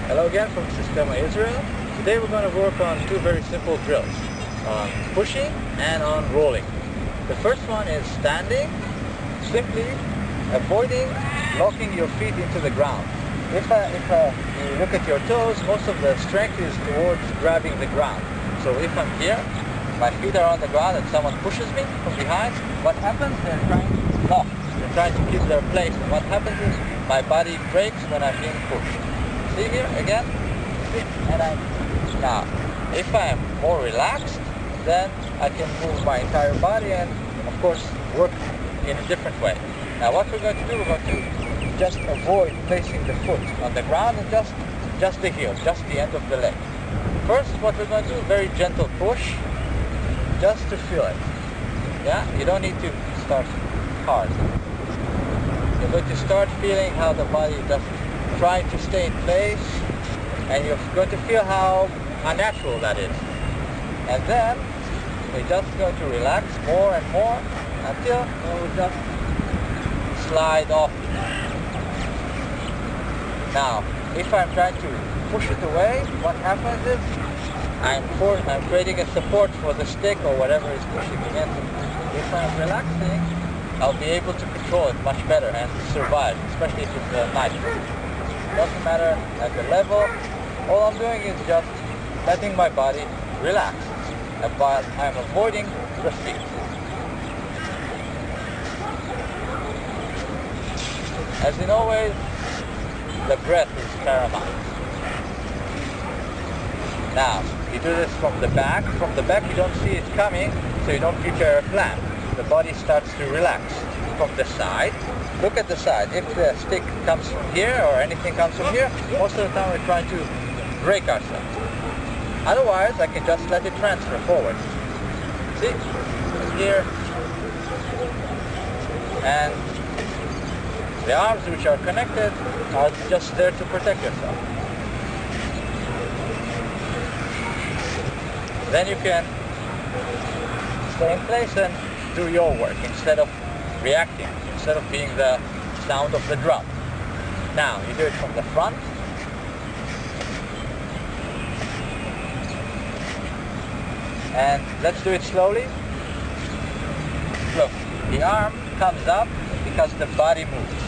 Hello again from Systema Israel. Today we're going to work on two very simple drills, on pushing and on rolling. The first one is standing, simply avoiding locking your feet into the ground. If you look at your toes, most of the strength is towards grabbing the ground. So if I'm here, my feet are on the ground and someone pushes me from behind, what happens? They're trying to lock. They're trying to keep their place. And what happens is my body breaks when I'm being pushed. See here, again? And now, if I'm more relaxed, then I can move my entire body and, of course, work in a different way. Now, what we're going to do, we're going to just avoid placing the foot on the ground and just the heel, just the end of the leg. First, what we're going to do, very gentle push, just to feel it. Yeah, you don't need to start hard. You're going to start feeling how the body just trying to stay in place, and you're going to feel how unnatural that is. And then we're just going to relax more and more until it will just slide off. Now, if I'm trying to push it away, what happens is I'm creating a support for the stick or whatever is pushing against it. If I'm relaxing, I'll be able to control it much better and survive, especially if it's a knife. Doesn't matter at the level. All I'm doing is just letting my body relax, but I'm avoiding the feet. As in always, the breath is paramount. Now, you do this from the back. From the back you don't see it coming, so you don't prepare a plan. The body starts to relax. From the side, look at the side. If the stick comes from here or anything comes from here, most of the time we're trying to break ourselves. Otherwise, I can just let it transfer forward. See? Here. And the arms which are connected are just there to protect yourself. Then you can stay in place and do your work instead of reacting, instead of being the sound of the drum. Now, you do it from the front. And let's do it slowly. Look, the arm comes up because the body moves.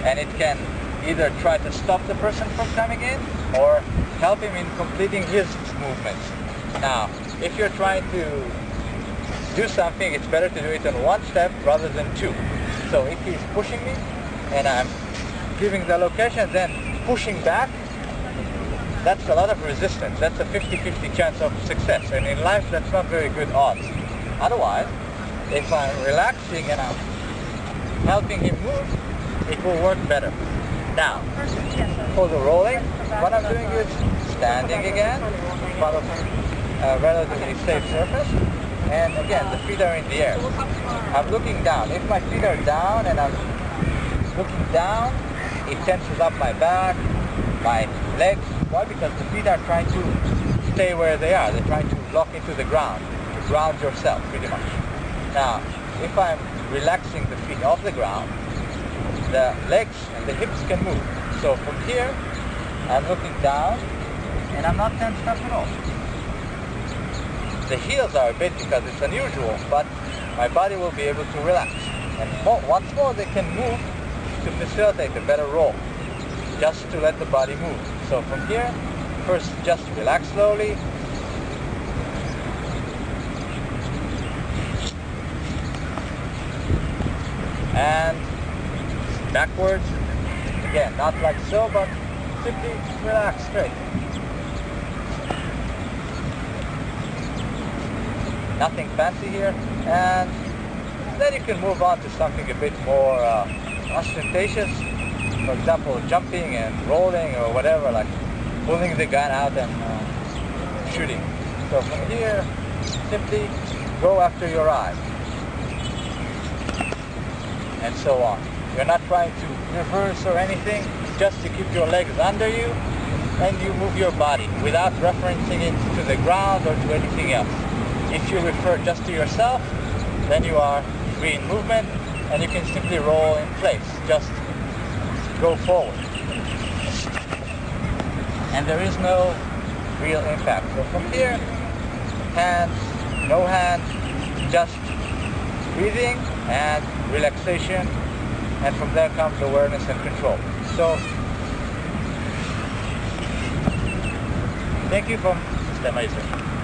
And it can either try to stop the person from coming in or help him in completing his movements. Now, if you're trying to do something, it's better to do it in one step rather than two. So if he's pushing me and I'm giving the location, then pushing back, that's a lot of resistance. That's a 50-50 chance of success. And in life, that's not very good odds. Otherwise, if I'm relaxing and I'm helping him move, it will work better. Now, for the rolling, what I'm doing is standing again in front of a relatively safe surface. And again, the feet are in the air. I'm looking down. If my feet are down and I'm looking down, it tenses up my back, my legs. Why? Because the feet are trying to stay where they are. They're trying to lock into the ground, to ground yourself pretty much. Now, if I'm relaxing the feet off the ground, the legs and the hips can move. So from here, I'm looking down and I'm not tensed up at all. The heels are a bit because it's unusual, but my body will be able to relax. And once more, they can move to facilitate a better roll, just to let the body move. So from here, first just relax slowly. And backwards. Again, not like so, but simply relax straight. Nothing fancy here, and then you can move on to something a bit more ostentatious. For example, jumping and rolling or whatever, like pulling the gun out and shooting. So from here, simply go after your eye, and so on. You're not trying to reverse or anything, just to keep your legs under you, and you move your body without referencing it to the ground or to anything else. If you refer just to yourself, then you are free in movement and you can simply roll in place. Just go forward. and there is no real impact. So from here, hands, no hands, just breathing and relaxation, and from there comes awareness and control. So thank you from Systema.